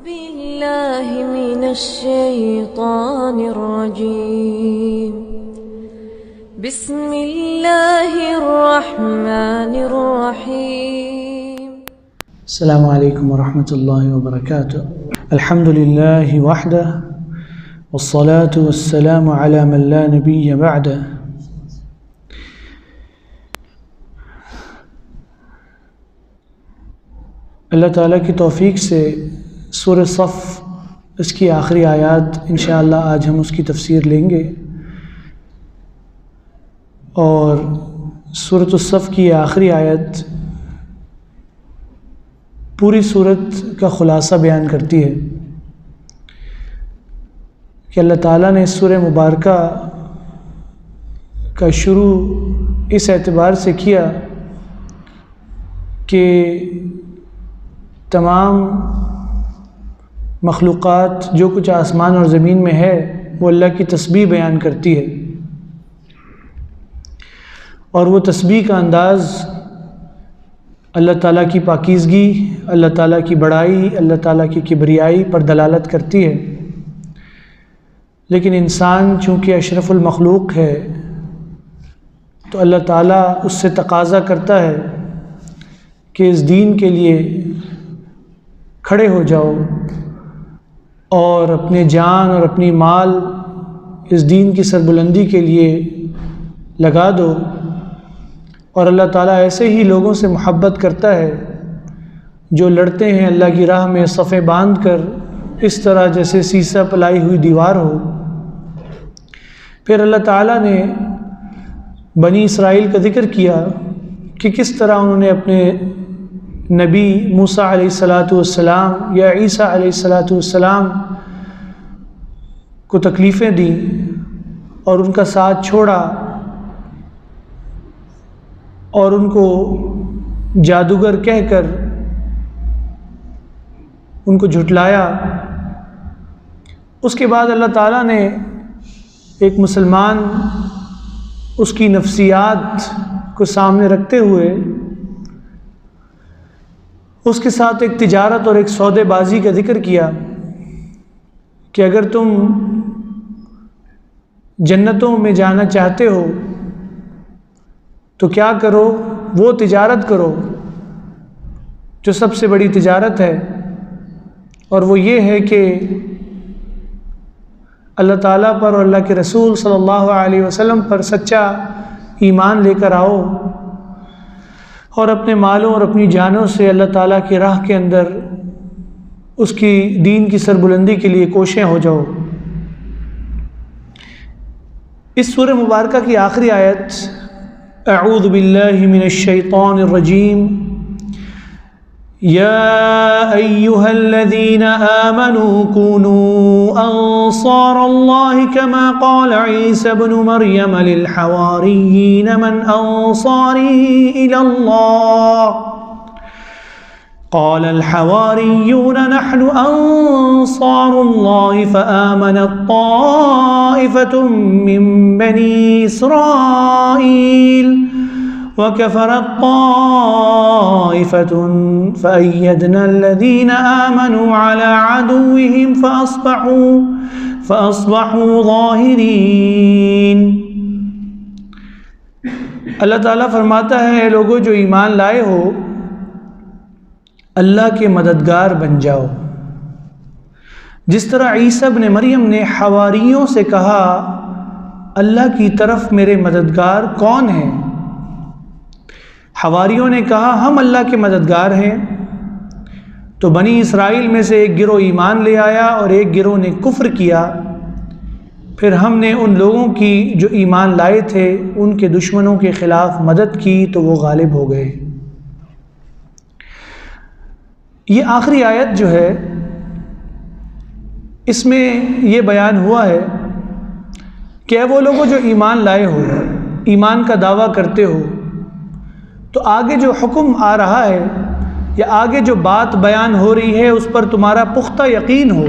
بالله من الشيطان الرجيم. بسم الله الرحمن الرحيم. السلام عليكم ورحمة الله وبركاته. الحمد لله وحده والصلاة والسلام على من لا نبي بعده. اللہ تعالیٰ کی توفیق سے سورہ صف اس کی آخری آیات انشاءاللہ آج ہم اس کی تفسیر لیں گے، اور سورۃ الصف کی آخری آیت پوری سورت کا خلاصہ بیان کرتی ہے کہ اللہ تعالیٰ نے اس سورہ مبارکہ کا شروع اس اعتبار سے کیا کہ تمام مخلوقات جو کچھ آسمان اور زمین میں ہے وہ اللہ کی تسبیح بیان کرتی ہے، اور وہ تسبیح کا انداز اللہ تعالیٰ کی پاکیزگی، اللہ تعالیٰ کی بڑائی، اللہ تعالیٰ کی کبریائی پر دلالت کرتی ہے۔ لیکن انسان چونکہ اشرف المخلوق ہے تو اللہ تعالیٰ اس سے تقاضا کرتا ہے کہ اس دین کے لیے کھڑے ہو جاؤ اور اپنے جان اور اپنی مال اس دین کی سربلندی کے لیے لگا دو۔ اور اللہ تعالیٰ ایسے ہی لوگوں سے محبت کرتا ہے جو لڑتے ہیں اللہ کی راہ میں صفیں باندھ کر، اس طرح جیسے سیسہ پلائی ہوئی دیوار ہو۔ پھر اللہ تعالیٰ نے بنی اسرائیل کا ذکر کیا کہ کس طرح انہوں نے اپنے نبی موسیٰ علیہ السلام یا عیسیٰ علیہ السلام کو تکلیفیں دیں اور ان کا ساتھ چھوڑا اور ان کو جادوگر کہہ کر ان کو جھٹلایا۔ اس کے بعد اللہ تعالیٰ نے ایک مسلمان اس کی نفسیات کو سامنے رکھتے ہوئے اس کے ساتھ ایک تجارت اور ایک سودے بازی کا ذکر کیا کہ اگر تم جنتوں میں جانا چاہتے ہو تو کیا کرو؟ وہ تجارت کرو جو سب سے بڑی تجارت ہے، اور وہ یہ ہے کہ اللہ تعالیٰ پر اور اللہ کے رسول صلی اللہ علیہ وسلم پر سچا ایمان لے کر آؤ، اور اپنے مالوں اور اپنی جانوں سے اللہ تعالیٰ کی راہ کے اندر اس کی دین کی سربلندی کے لیے کوشیں ہو جاؤ۔ اس سورہ مبارکہ کی آخری آیت اعوذ باللہ من الشیطان الرجیم یا ایہا الذین آمنوا کونوا انصار اللہ کما قال عیسی ابن مریم للحواریین من انصاری الی اللہ قال الحواریون نحن انصار اللہ فآمنت طائفة من بنی اسرائیل وكفرت طائفة فأيدنا الذين آمنوا على عدوهم فأصبحوا ظاهرين۔ اللہ تعالیٰ فرماتا ہے اے لوگو جو ایمان لائے ہو، اللہ کے مددگار بن جاؤ، جس طرح عیسیٰ ابن مریم نے حواریوں سے کہا اللہ کی طرف میرے مددگار کون ہیں؟ حواریوں نے کہا ہم اللہ کے مددگار ہیں، تو بنی اسرائیل میں سے ایک گروہ ایمان لے آیا اور ایک گروہ نے کفر کیا۔ پھر ہم نے ان لوگوں کی جو ایمان لائے تھے ان کے دشمنوں کے خلاف مدد کی تو وہ غالب ہو گئے۔ یہ آخری آیت جو ہے اس میں یہ بیان ہوا ہے کہ وہ لوگوں جو ایمان لائے ہو، ایمان کا دعویٰ کرتے ہو، تو آگے جو حکم آ رہا ہے یا آگے جو بات بیان ہو رہی ہے اس پر تمہارا پختہ یقین ہو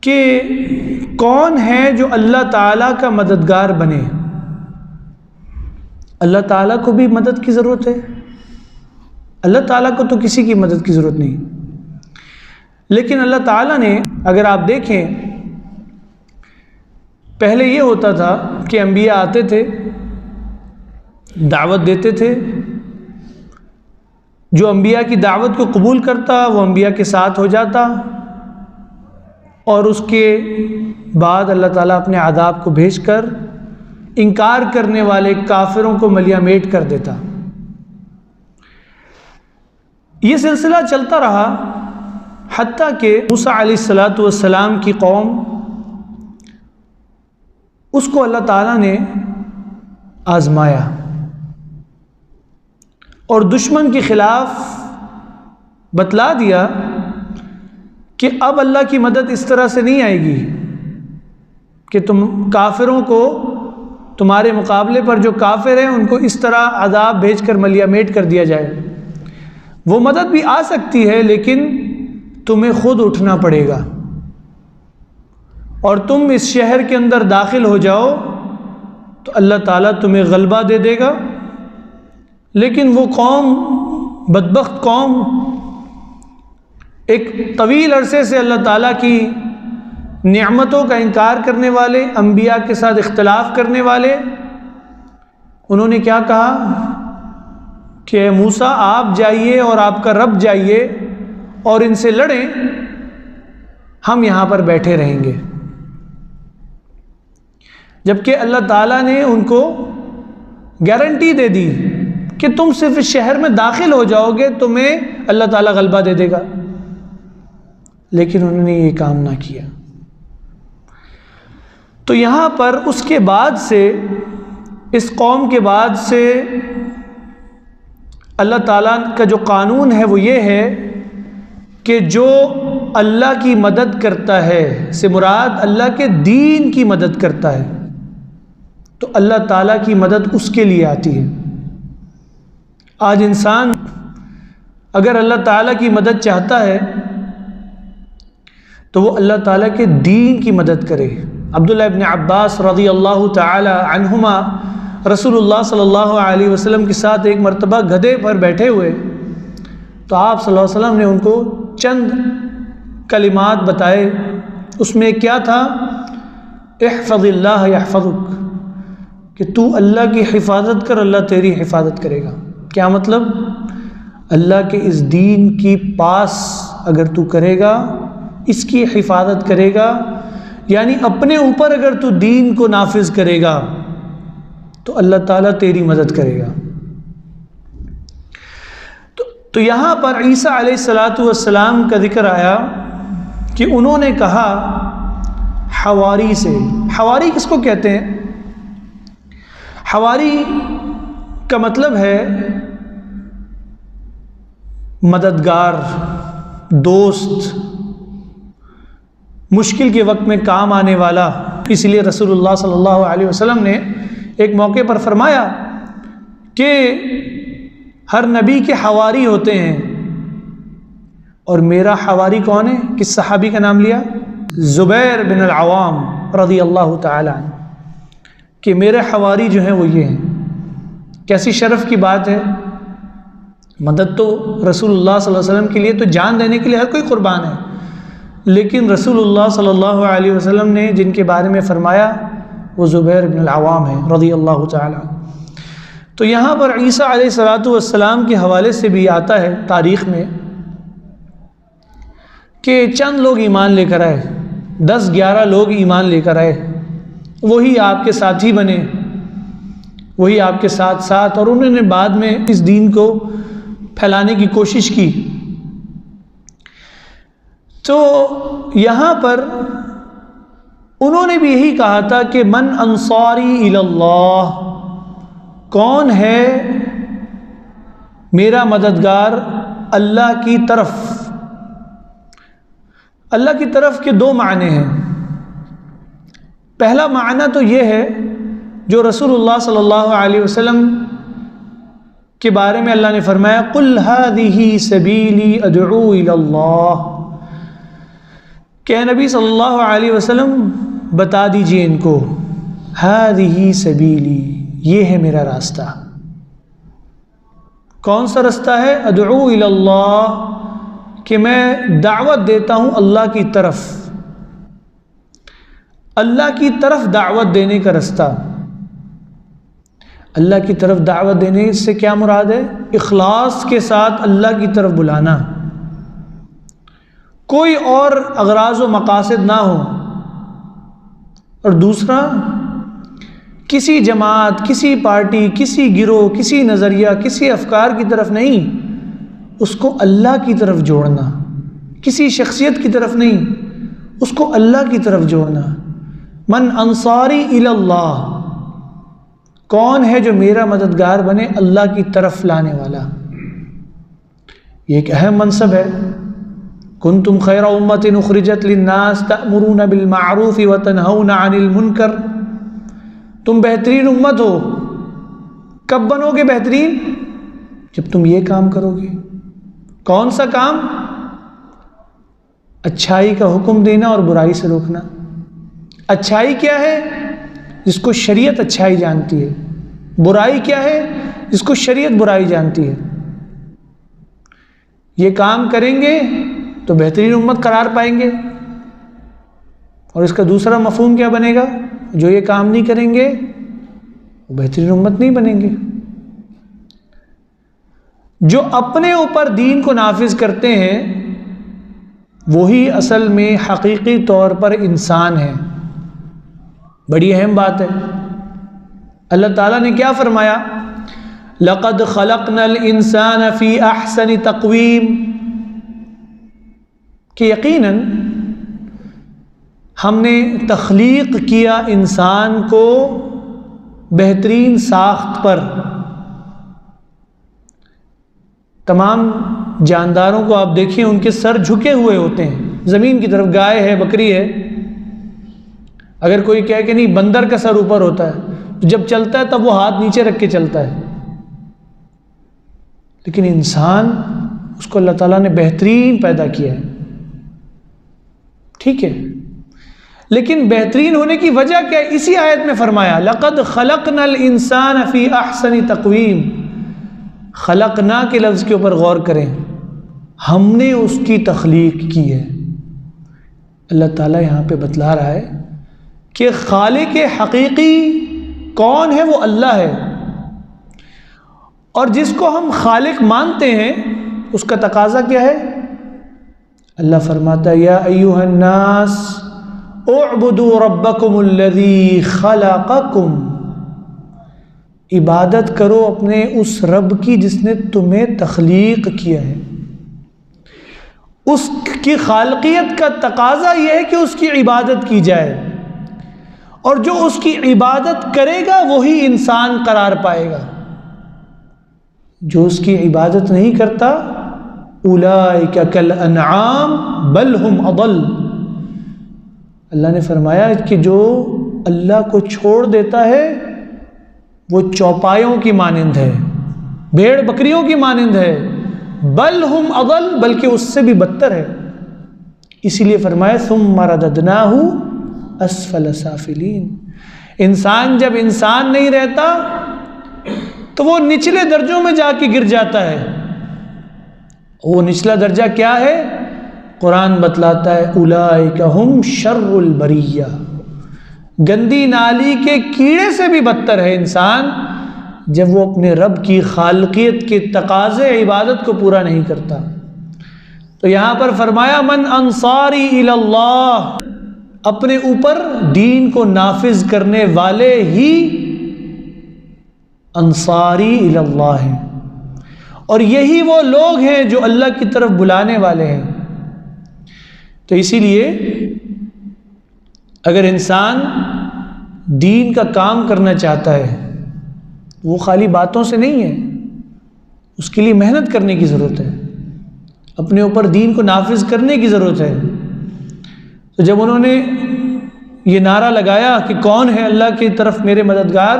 کہ کون ہے جو اللہ تعالیٰ کا مددگار بنے۔ اللہ تعالیٰ کو بھی مدد کی ضرورت ہے، اللہ تعالیٰ کو تو کسی کی مدد کی ضرورت نہیں. لیکن اللہ تعالیٰ نے، اگر آپ دیکھیں، پہلے یہ ہوتا تھا کہ انبیاء آتے تھے، دعوت دیتے تھے، جو انبیاء کی دعوت کو قبول کرتا وہ انبیاء کے ساتھ ہو جاتا، اور اس کے بعد اللہ تعالیٰ اپنے عذاب کو بھیج کر انکار کرنے والے کافروں کو ملیہ میٹ کر دیتا. یہ سلسلہ چلتا رہا حتیٰ کہ موسیٰ علیہ السلام کی قوم، اس کو اللہ تعالیٰ نے آزمایا اور دشمن کے خلاف بتلا دیا کہ اب اللہ کی مدد اس طرح سے نہیں آئے گی کہ تم کافروں کو، تمہارے مقابلے پر جو کافر ہیں ان کو اس طرح عذاب بھیج کر ملیہ میٹ کر دیا جائے. وہ مدد بھی آ سکتی ہے لیکن تمہیں خود اٹھنا پڑے گا، اور تم اس شہر کے اندر داخل ہو جاؤ تو اللہ تعالیٰ تمہیں غلبہ دے دے گا. لیکن وہ قوم، بدبخت قوم، ایک طویل عرصے سے اللہ تعالیٰ کی نعمتوں کا انکار کرنے والے، انبیاء کے ساتھ اختلاف کرنے والے، انہوں نے کیا کہا کہ اے موسیٰ آپ جائیے اور آپ کا رب جائیے اور ان سے لڑیں، ہم یہاں پر بیٹھے رہیں گے. جبکہ اللہ تعالیٰ نے ان کو گارنٹی دے دی کہ تم صرف اس شہر میں داخل ہو جاؤ گے تمہیں اللہ تعالیٰ غلبہ دے دے گا، لیکن انہوں نے یہ کام نہ کیا. تو یہاں پر اس کے بعد سے، اس قوم کے بعد سے اللہ تعالیٰ کا جو قانون ہے وہ یہ ہے کہ جو اللہ کی مدد کرتا ہے، سے مراد اللہ کے دین کی مدد کرتا ہے، تو اللہ تعالیٰ کی مدد اس کے لیے آتی ہے. آج انسان اگر اللہ تعالیٰ کی مدد چاہتا ہے تو وہ اللہ تعالیٰ کے دین کی مدد کرے. عبداللہ ابن عباس رضی اللہ تعالی عنہما رسول اللہ صلی اللہ علیہ وسلم کے ساتھ ایک مرتبہ گدھے پر بیٹھے ہوئے، تو آپ صلی اللہ علیہ وسلم نے ان کو چند کلمات بتائے. اس میں کیا تھا؟ احفظ اللہ یحفظک، کہ تو اللہ کی حفاظت کر، اللہ تیری حفاظت کرے گا. کیا مطلب؟ اللہ کے اس دین کی پاس اگر تو کرے گا، اس کی حفاظت کرے گا، یعنی اپنے اوپر اگر تو دین کو نافذ کرے گا تو اللہ تعالیٰ تیری مدد کرے گا. تو یہاں پر عیسیٰ علیہ السلام کا ذکر آیا کہ انہوں نے کہا حواری سے. حواری کس کو کہتے ہیں؟ حواری کا مطلب ہے مددگار، دوست، مشکل کے وقت میں کام آنے والا. اس لیے رسول اللہ صلی اللہ علیہ وسلم نے ایک موقع پر فرمایا کہ ہر نبی کے حواری ہوتے ہیں، اور میرا حواری کون ہے؟ کس صحابی کا نام لیا؟ زبیر بن العوام رضی اللہ تعالی عنہ، کہ میرے حواری جو ہیں وہ یہ ہیں. کیسی شرف کی بات ہے! مدد تو رسول اللہ صلی اللہ علیہ وسلم کے لیے تو جان دینے کے لیے ہر کوئی قربان ہے، لیکن رسول اللہ صلی اللہ علیہ وسلم نے جن کے بارے میں فرمایا وہ زبیر بن العوام ہیں رضی اللہ تعالی عنہ. تو یہاں پر عیسیٰ علیہ السلام کے حوالے سے بھی آتا ہے تاریخ میں کہ چند لوگ ایمان لے کر آئے، 10-11 لوگ ایمان لے کر آئے، وہی آپ کے ساتھی بنے، وہی آپ کے ساتھ، اور انہوں نے بعد میں اس دین کو پھیلانے کی کوشش کی. تو یہاں پر انہوں نے بھی یہی کہا تھا کہ من انصاری الی اللہ، کون ہے میرا مددگار اللہ کی طرف. اللہ کی طرف کے 2 معنی ہیں. پہلا معنی تو یہ ہے جو رسول اللہ صلی اللہ علیہ وسلم کے بارے میں اللہ نے فرمایا قُلْ هَذِهِ سَبِيلِي أَدْعُو إِلَى اللَّهِ، کہ نبی صلی اللہ علیہ وسلم بتا دیجئے ان کو هَذِهِ سَبِيلِي، یہ ہے میرا راستہ. کون سا رستہ ہے؟ ادعو الی اللہ، کہ میں دعوت دیتا ہوں اللہ کی طرف، اللہ کی طرف دعوت دینے کا رستہ۔ اللہ کی طرف دعوت دینے سے کیا مراد ہے؟ اخلاص کے ساتھ اللہ کی طرف بلانا، کوئی اور اغراض و مقاصد نہ ہو۔ اور دوسرا، کسی جماعت، کسی پارٹی، کسی گروہ، کسی نظریہ، کسی افکار کی طرف نہیں، اس کو اللہ کی طرف جوڑنا، کسی شخصیت کی طرف نہیں، اس کو اللہ کی طرف جوڑنا۔ من انصاری الی اللہ، کون ہے جو میرا مددگار بنے اللہ کی طرف لانے والا؟ یہ ایک اہم منصب ہے۔ کنتم خیر امۃ اخرجت للناس تأمرون بالمعروف وتنہون عن المنکر، تم بہترین امت ہو۔ کب بنو گے بہترین؟ جب تم یہ کام کرو گے۔ کون سا کام؟ اچھائی کا حکم دینا اور برائی سے روکنا۔ اچھائی کیا ہے؟ جس کو شریعت اچھائی جانتی ہے۔ برائی کیا ہے؟ جس کو شریعت برائی جانتی ہے۔ یہ کام کریں گے تو بہترین امت قرار پائیں گے۔ اور اس کا دوسرا مفہوم کیا بنے گا؟ جو یہ کام نہیں کریں گے وہ بہترین امت نہیں بنیں گے۔ جو اپنے اوپر دین کو نافذ کرتے ہیں وہی اصل میں حقیقی طور پر انسان ہے۔ بڑی اہم بات ہے۔ اللہ تعالیٰ نے کیا فرمایا؟ لَقَدْ خَلَقْنَا الْإِنسَانَ فِي أَحْسَنِ تَقْوِيمٍ، کہ یقیناً ہم نے تخلیق کیا انسان کو بہترین ساخت پر۔ تمام جانداروں کو آپ دیکھیں، ان کے سر جھکے ہوئے ہوتے ہیں زمین کی طرف۔ گائے ہے، بکری ہے، اگر کوئی کہے کہ نہیں بندر کا سر اوپر ہوتا ہے تو جب چلتا ہے تب وہ ہاتھ نیچے رکھ کے چلتا ہے۔ لیکن انسان، اس کو اللہ تعالیٰ نے بہترین پیدا کیا ہے، ٹھیک ہے؟ لیکن بہترین ہونے کی وجہ کیا ہے؟ اسی آیت میں فرمایا لَقَدْ خَلَقْنَا الْإِنسَانَ فِي أَحْسَنِ تَقْوِيمٍ۔ خلقنا کے لفظ کے اوپر غور کریں، ہم نے اس کی تخلیق کی ہے۔ اللہ تعالیٰ یہاں پہ بتلا رہا ہے کہ خالق حقیقی کون ہے؟ وہ اللہ ہے۔ اور جس کو ہم خالق مانتے ہیں اس کا تقاضا کیا ہے؟ اللہ فرماتا ہے یا ایھا الناس اعبدوا ربکم الذی خلقکم، عبادت کرو اپنے اس رب کی جس نے تمہیں تخلیق کیا ہے۔ اس کی خالقیت کا تقاضا یہ ہے کہ اس کی عبادت کی جائے، اور جو اس کی عبادت کرے گا وہی انسان قرار پائے گا۔ جو اس کی عبادت نہیں کرتا اولئک کالانعام بل ہم اضل، اللہ نے فرمایا کہ جو اللہ کو چھوڑ دیتا ہے وہ چوپایوں کی مانند ہے، بھیڑ بکریوں کی مانند ہے، بل ہم اضل، بلکہ اس سے بھی بدتر ہے۔ اسی لیے فرمایا ثم رددناہ اسفل سافلین، انسان جب انسان نہیں رہتا تو وہ نچلے درجوں میں جا کے گر جاتا ہے۔ وہ نچلا درجہ کیا ہے؟ قرآن بتلاتا ہے اولئک ہم شر البریہ، گندی نالی کے کیڑے سے بھی بدتر ہے انسان جب وہ اپنے رب کی خالقیت کے تقاضے عبادت کو پورا نہیں کرتا۔ تو یہاں پر فرمایا من انصاری الی اللہ، اپنے اوپر دین کو نافذ کرنے والے ہی انصاری الی اللہ ہیں، اور یہی وہ لوگ ہیں جو اللہ کی طرف بلانے والے ہیں۔ تو اسی لیے اگر انسان دین کا کام کرنا چاہتا ہے وہ خالی باتوں سے نہیں ہے، اس کے لیے محنت کرنے کی ضرورت ہے، اپنے اوپر دین کو نافذ کرنے کی ضرورت ہے۔ تو جب انہوں نے یہ نعرہ لگایا کہ کون ہے اللہ کی طرف میرے مددگار،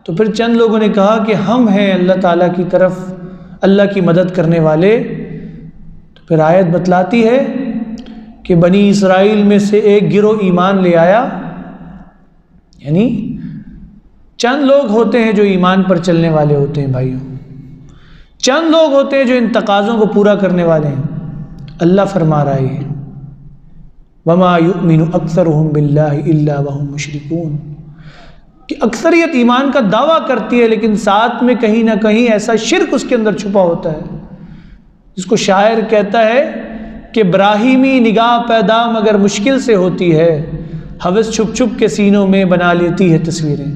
تو پھر چند لوگوں نے کہا کہ ہم ہیں اللہ تعالیٰ کی طرف اللہ کی مدد کرنے والے۔ تو پھر آیت بتلاتی ہے کہ بنی اسرائیل میں سے ایک گروہ ایمان لے آیا، یعنی چند لوگ ہوتے ہیں جو ایمان پر چلنے والے ہوتے ہیں بھائیوں، چند لوگ ہوتے ہیں جو ان تقاضوں کو پورا کرنے والے ہیں. اللہ فرما رہا ہے وَمَا يُؤْمِنُ أَكْثَرُهُمْ بِاللَّهِ إِلَّا وَهُمْ مُشْرِكُونَ کہ اکثریت ایمان کا دعویٰ کرتی ہے لیکن ساتھ میں کہیں نہ کہیں ایسا شرک اس کے اندر چھپا ہوتا ہے، جس کو شاعر کہتا ہے کہ ابراہیمی نگاہ پیدا مگر مشکل سے ہوتی ہے، ہوس چھپ چھپ کے سینوں میں بنا لیتی ہے تصویریں.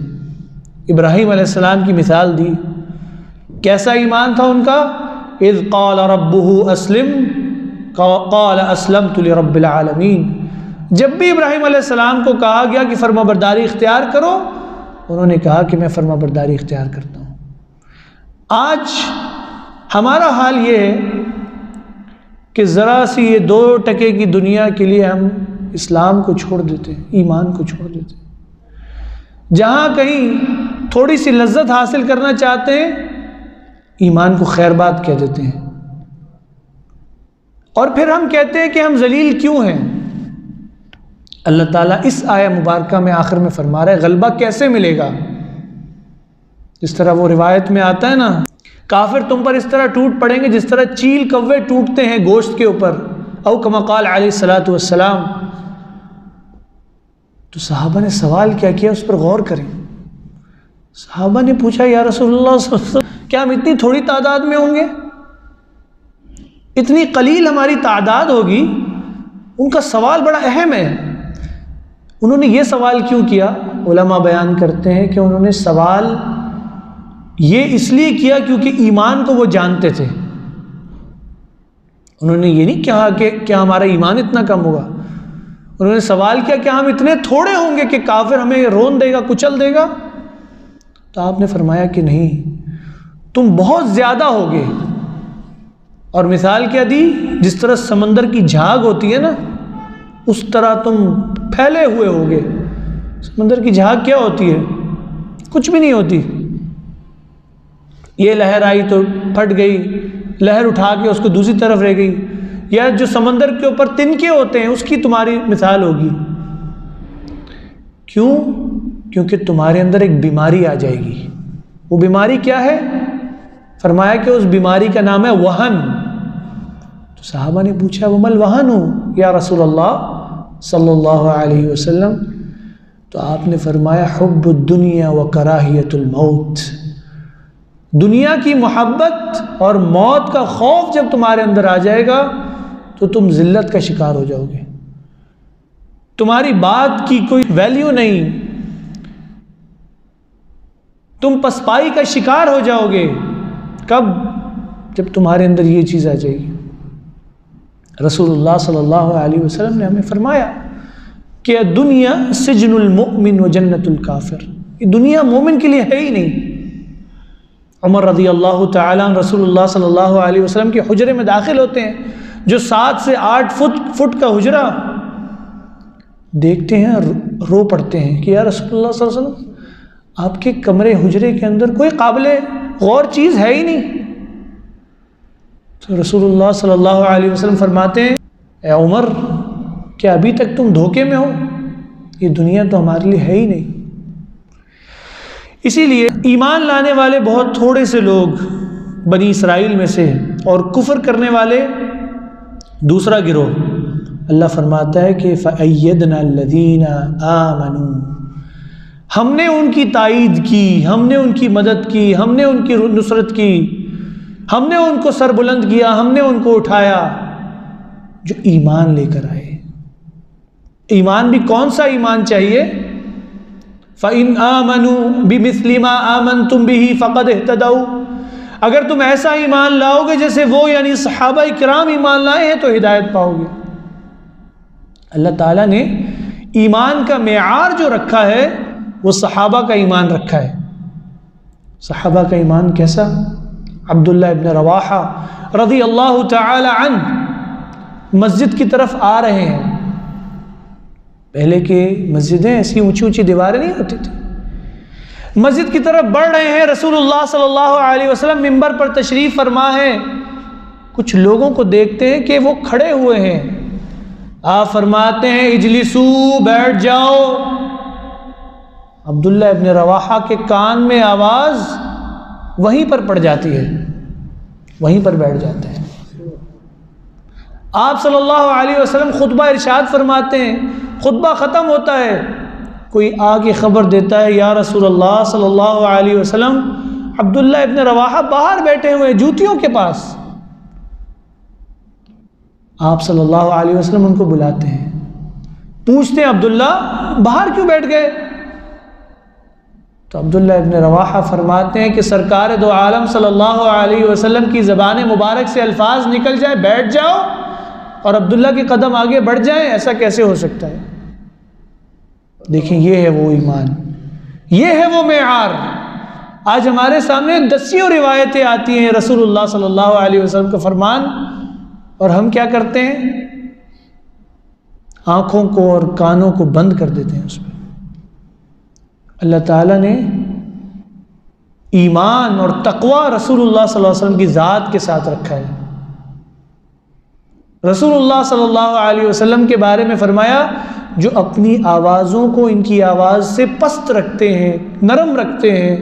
ابراہیم علیہ السلام کی مثال دی. کیسا ایمان تھا ان کا؟ اذ قال ربہ اسلم قال اسلمت لرب العالمین. جب بھی ابراہیم علیہ السلام کو کہا گیا کہ فرما برداری اختیار کرو، انہوں نے کہا کہ میں فرما برداری اختیار کرتا ہوں. آج ہمارا حال یہ ہے کہ ذرا سی یہ 2 ٹکے کی دنیا کے لیے ہم اسلام کو چھوڑ دیتے ہیں، ایمان کو چھوڑ دیتے ہیں. جہاں کہیں تھوڑی سی لذت حاصل کرنا چاہتے ہیں، ایمان کو خیر بات کہہ دیتے ہیں. اور پھر ہم کہتے ہیں کہ ہم ذلیل کیوں ہیں. اللہ تعالیٰ اس آیہ مبارکہ میں آخر میں فرما رہا ہے غلبہ کیسے ملے گا. جس طرح وہ روایت میں آتا ہے نا، کافر تم پر اس طرح ٹوٹ پڑیں گے جس طرح چیل کوے ٹوٹتے ہیں گوشت کے اوپر، او کما قال علیہ الصلوۃ والسلام. تو صحابہ نے سوال کیا اس پر غور کریں. صحابہ نے پوچھا یا رسول اللہ صلی اللہ علیہ وسلم کیا ہم اتنی تھوڑی تعداد میں ہوں گے؟ اتنی قلیل ہماری تعداد ہوگی؟ ان کا سوال بڑا اہم ہے. انہوں نے یہ سوال کیوں کیا؟ علماء بیان کرتے ہیں کہ انہوں نے سوال یہ اس لیے کیا کیونکہ ایمان کو وہ جانتے تھے. انہوں نے یہ نہیں کہا کہ کیا ہمارا ایمان اتنا کم ہوگا. انہوں نے سوال کیا کہ ہم اتنے تھوڑے ہوں گے کہ کافر ہمیں رون دے گا، کچل دے گا؟ تو آپ نے فرمایا کہ نہیں، تم بہت زیادہ ہوگے. اور مثال کیا دی؟ جس طرح سمندر کی جھاگ ہوتی ہے نا، اس طرح تم پھیلے ہوئے ہوگے. سمندر کی جھاگ کیا ہوتی ہے؟ کچھ بھی نہیں ہوتی. یہ لہر آئی تو پھٹ گئی، لہر اٹھا کے اس کو دوسری طرف رہ گئی. یا جو سمندر کے اوپر تنکے ہوتے ہیں اس کی تمہاری مثال ہوگی. کیوں؟ کیونکہ تمہارے اندر ایک بیماری آ جائے گی. وہ بیماری کیا ہے؟ فرمایا کہ اس بیماری کا نام ہے وہن. تو صحابہ نے پوچھا وَمَا الْوَهَنُ یا رسول اللہ صلی اللہ علیہ وسلم؟ تو آپ نے فرمایا حب الدنیا وکراہیت الموت. دنیا کی محبت اور موت کا خوف جب تمہارے اندر آ جائے گا تو تم ذلت کا شکار ہو جاؤ گے. تمہاری بات کی کوئی ویلیو نہیں، تم پسپائی کا شکار ہو جاؤ گے. کب؟ جب تمہارے اندر یہ چیز آ جائے گی. رسول اللہ صلی اللہ علیہ وسلم نے ہمیں فرمایا کہ دنیا سجن المؤمن و جنت الکافر. یہ دنیا مومن کے لیے ہے ہی نہیں. عمر رضی اللہ تعالیٰ عنہ رسول اللہ صلی اللہ علیہ وسلم کے حجرے میں داخل ہوتے ہیں، جو 7 سے 8 فٹ کا حجرہ دیکھتے ہیں، رو پڑتے ہیں کہ یا رسول اللہ صلی اللہ علیہ وسلم آپ کے کمرے حجرے کے اندر کوئی قابل غور چیز ہے ہی نہیں. تو رسول اللہ صلی اللہ علیہ وسلم فرماتے ہیں اے عمر، کیا ابھی تک تم دھوکے میں ہو؟ یہ دنیا تو ہمارے لیے ہے ہی نہیں. اسی لیے ایمان لانے والے بہت تھوڑے سے لوگ بنی اسرائیل میں سے، اور کفر کرنے والے دوسرا گروہ. اللہ فرماتا ہے کہ فَأَيَّدْنَا الَّذِينَ آمَنُوا، ہم نے ان کی تائید کی، ہم نے ان کی مدد کی، ہم نے ان کی نصرت کی، ہم نے ان کو سر بلند کیا، ہم نے ان کو اٹھایا جو ایمان لے کر آئے. ایمان بھی کون سا ایمان چاہیے؟ فَإِنْ آمَنُوا بِمِثْلِ مَا آمَنْتُمْ بِهِ فَقَدْ اهْتَدَوْا. اگر تم ایسا ایمان لاؤ گے جیسے وہ یعنی صحابہ کرام ایمان لائے ہیں تو ہدایت پاؤ گے. اللہ تعالیٰ نے ایمان کا معیار جو رکھا ہے وہ صحابہ کا ایمان رکھا ہے. صحابہ کا ایمان کیسا؟ عبداللہ ابن رواحہ رضی اللہ تعالی عنہ مسجد کی طرف آ رہے ہیں. پہلے کے مسجدیں ایسی اونچی اونچی دیواریں نہیں ہوتی تھی. مسجد کی طرف بڑھ رہے ہیں. رسول اللہ صلی اللہ علیہ وسلم منبر پر تشریف فرما ہے. کچھ لوگوں کو دیکھتے ہیں کہ وہ کھڑے ہوئے ہیں. آپ فرماتے ہیں اجلسو، بیٹھ جاؤ. عبداللہ ابن رواحہ کے کان میں آواز وہیں پر پڑ جاتی ہے. وہیں پر بیٹھ جاتے ہیں۔ آپ صلی اللہ علیہ وسلم خطبہ ارشاد فرماتے ہیں، خطبہ ختم ہوتا ہے، کوئی آ کے خبر دیتا ہے یا رسول اللہ صلی اللہ علیہ وسلم عبداللہ ابن رواحہ باہر بیٹھے ہوئے جوتیوں کے پاس۔ آپ صلی اللہ علیہ وسلم ان کو بلاتے ہیں، پوچھتے ہیں عبداللہ باہر کیوں بیٹھ گئے؟ تو عبداللہ ابن رواحہ فرماتے ہیں کہ سرکار دو عالم صلی اللہ علیہ وسلم کی زبان مبارک سے الفاظ نکل جائے بیٹھ جاؤ اور عبداللہ کے قدم آگے بڑھ جائیں، ایسا کیسے ہو سکتا ہے؟ دیکھیں یہ ہے وہ ایمان، یہ ہے وہ معیار۔ آج ہمارے سامنے دسیوں روایتیں آتی ہیں رسول اللہ صلی اللہ علیہ وسلم کا فرمان، اور ہم کیا کرتے ہیں؟ آنکھوں کو اور کانوں کو بند کر دیتے ہیں اس میں۔ اللہ تعالیٰ نے ایمان اور تقوی رسول اللہ صلی اللہ علیہ وسلم کی ذات کے ساتھ رکھا ہے۔ رسول اللہ صلی اللہ علیہ وسلم کے بارے میں فرمایا، جو اپنی آوازوں کو ان کی آواز سے پست رکھتے ہیں، نرم رکھتے ہیں،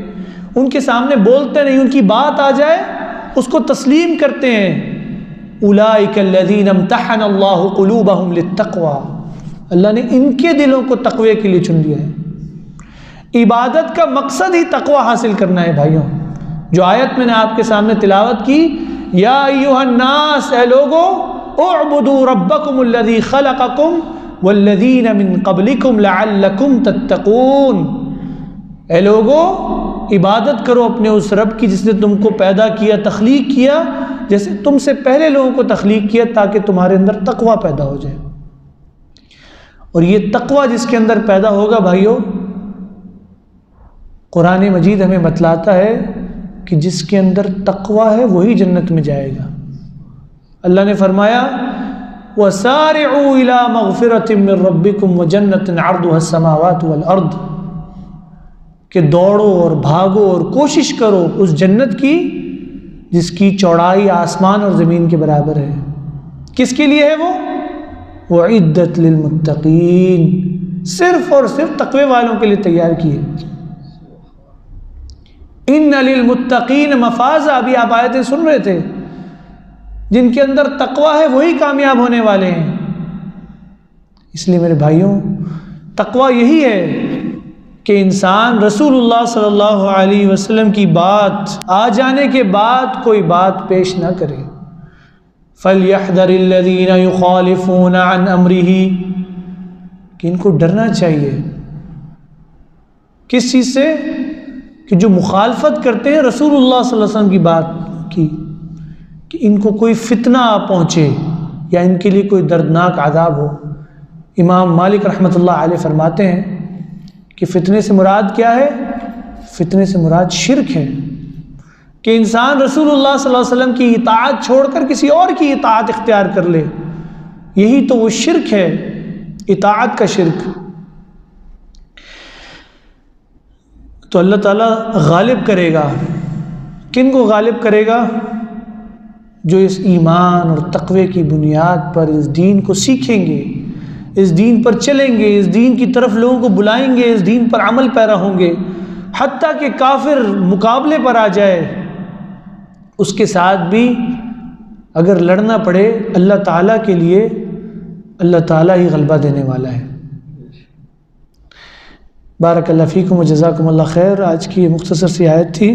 ان کے سامنے بولتے نہیں، ان کی بات آ جائے اس کو تسلیم کرتے ہیں، اولئک الذین امتحن اللہ قلوبہم للتقوی، اللہ نے ان کے دلوں کو تقوی کے لیے چن لیا ہے۔ عبادت کا مقصد ہی تقوی حاصل کرنا ہے بھائیوں۔ جو آیت میں نے آپ کے سامنے تلاوت کی، یا ایھا الناس، اے لوگو، اعبدوا ربکم الذی خلقکم والذین من قبلکم لعلکم تتقون، اے لوگو عبادت کرو اپنے اس رب کی جس نے تم کو پیدا کیا، تخلیق کیا، جیسے تم سے پہلے لوگوں کو تخلیق کیا تاکہ تمہارے اندر تقوی پیدا ہو جائے۔ اور یہ تقوی جس کے اندر پیدا ہوگا بھائیوں، قرآن مجید ہمیں بتلاتا ہے کہ جس کے اندر تقوی ہے وہی جنت میں جائے گا۔ اللہ نے فرمایا وَسَارِعُوا إِلَىٰ مَغْفِرَةٍ مِّن رَبِّكُمْ وَجَنَّةٍ عَرْضُهَا السَّمَاوَاتُ وَالْأَرْضُ، کہ دوڑو اور بھاگو اور کوشش کرو اس جنت کی جس کی چوڑائی آسمان اور زمین کے برابر ہے۔ کس کے لیے ہے وہ؟ وَعِدَّتْ لِلْمُتَّقِينَ، صرف اور صرف تقوی والوں کے لیے تیار کی ہے۔ اِنَّ لِلْمُتَّقِينَ مَفَازًا، ابھی آپ آیتیں سن رہے تھے، جن کے اندر تقوی ہے وہی کامیاب ہونے والے ہیں۔ اس لیے میرے بھائیوں، تقوی یہی ہے کہ انسان رسول اللہ صلی اللہ علیہ وسلم کی بات آ جانے کے بعد کوئی بات پیش نہ کرے۔ فَلْيَحْذَرِ الَّذِينَ يُخَالِفُونَ عَنْ أَمْرِهِ، کہ ان کو ڈرنا چاہیے کس چیز سے؟ کہ جو مخالفت کرتے ہیں رسول اللہ صلی اللہ علیہ وسلم کی بات کی، کہ ان کو کوئی فتنہ آ پہنچے یا ان کے لیے کوئی دردناک عذاب ہو۔ امام مالک رحمۃ اللہ علیہ فرماتے ہیں کہ فتنے سے مراد کیا ہے؟ فتنے سے مراد شرک ہے، کہ انسان رسول اللہ صلی اللہ علیہ وسلم کی اطاعت چھوڑ کر کسی اور کی اطاعت اختیار کر لے، یہی تو وہ شرک ہے، اطاعت کا شرک۔ تو اللہ تعالیٰ غالب کرے گا، کن کو غالب کرے گا؟ جو اس ایمان اور تقوی کی بنیاد پر اس دین کو سیکھیں گے، اس دین پر چلیں گے، اس دین کی طرف لوگوں کو بلائیں گے، اس دین پر عمل پیرا ہوں گے، حتیٰ کہ کافر مقابلے پر آ جائے اس کے ساتھ بھی اگر لڑنا پڑے اللہ تعالیٰ کے لیے، اللہ تعالیٰ ہی غلبہ دینے والا ہے۔ بارک اللہ فیکم و جزاکم اللہ خیر۔ آج کی یہ مختصر سی آیت تھی۔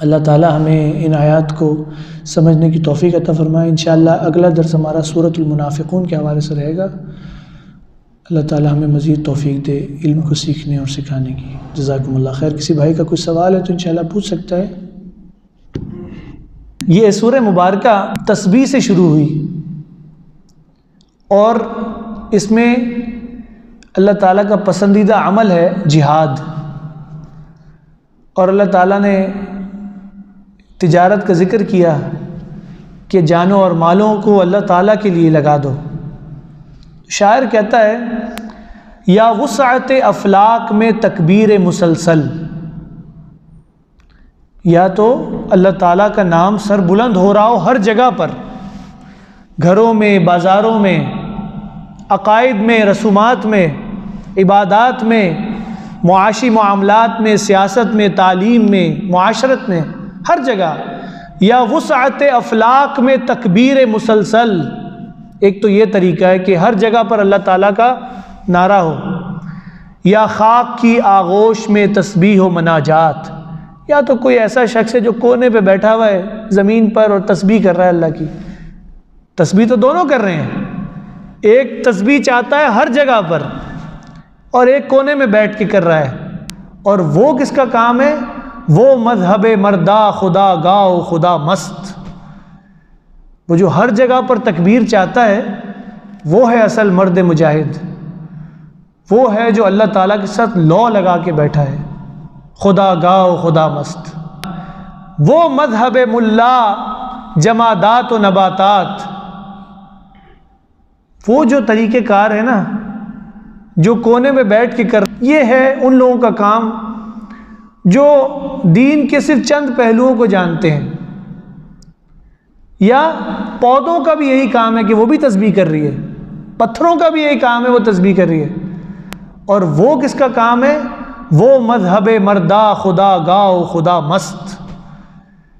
اللہ تعالیٰ ہمیں ان آیات کو سمجھنے کی توفیق عطا فرمائے۔ انشاءاللہ اگلا درس ہمارا سورۃ المنافقون کے حوالے سے رہے گا۔ اللہ تعالیٰ ہمیں مزید توفیق دے علم کو سیکھنے اور سکھانے کی۔ جزاکم اللہ خیر۔ کسی بھائی کا کوئی سوال ہے تو انشاءاللہ پوچھ سکتا ہے۔ یہ سورہ مبارکہ تسبیح سے شروع ہوئی اور اس میں اللہ تعالیٰ کا پسندیدہ عمل ہے جہاد، اور اللہ تعالیٰ نے تجارت کا ذکر کیا کہ جانوں اور مالوں کو اللہ تعالیٰ کے لیے لگا دو۔ شاعر کہتا ہے یا وسعت افلاک میں تکبیر مسلسل، یا تو اللہ تعالیٰ کا نام سر بلند ہو رہا ہو ہر جگہ پر، گھروں میں، بازاروں میں، عقائد میں، رسومات میں، عبادات میں، معاشی معاملات میں، سیاست میں، تعلیم میں، معاشرت میں، ہر جگہ یا وسعت افلاک میں تکبیر مسلسل، ایک تو یہ طریقہ ہے کہ ہر جگہ پر اللہ تعالیٰ کا نعرہ ہو، یا خاک کی آغوش میں تسبیح و مناجات، یا تو کوئی ایسا شخص ہے جو کونے پہ بیٹھا ہوا ہے زمین پر اور تسبیح کر رہا ہے اللہ کی۔ تسبیح تو دونوں کر رہے ہیں، ایک تسبیح چاہتا ہے ہر جگہ پر اور ایک کونے میں بیٹھ کے کر رہا ہے، اور وہ کس کا کام ہے؟ وہ مذہب مردہ خدا گاؤ خدا مست، وہ جو ہر جگہ پر تکبیر چاہتا ہے وہ ہے اصل مرد مجاہد، وہ ہے جو اللہ تعالیٰ کے ساتھ لو لگا کے بیٹھا ہے، خدا گاؤ خدا مست۔ وہ مذہب ملا جمادات و نباتات، وہ جو طریقہ کار ہے نا جو کونے میں بیٹھ کے کر، یہ ہے ان لوگوں کا کام جو دین کے صرف چند پہلوؤں کو جانتے ہیں۔ یا پودوں کا بھی یہی کام ہے کہ وہ بھی تسبیح کر رہی ہے، پتھروں کا بھی یہی کام ہے وہ تسبیح کر رہی ہے، اور وہ کس کا کام ہے؟ وہ مذہب مردہ خدا گاؤ خدا مست۔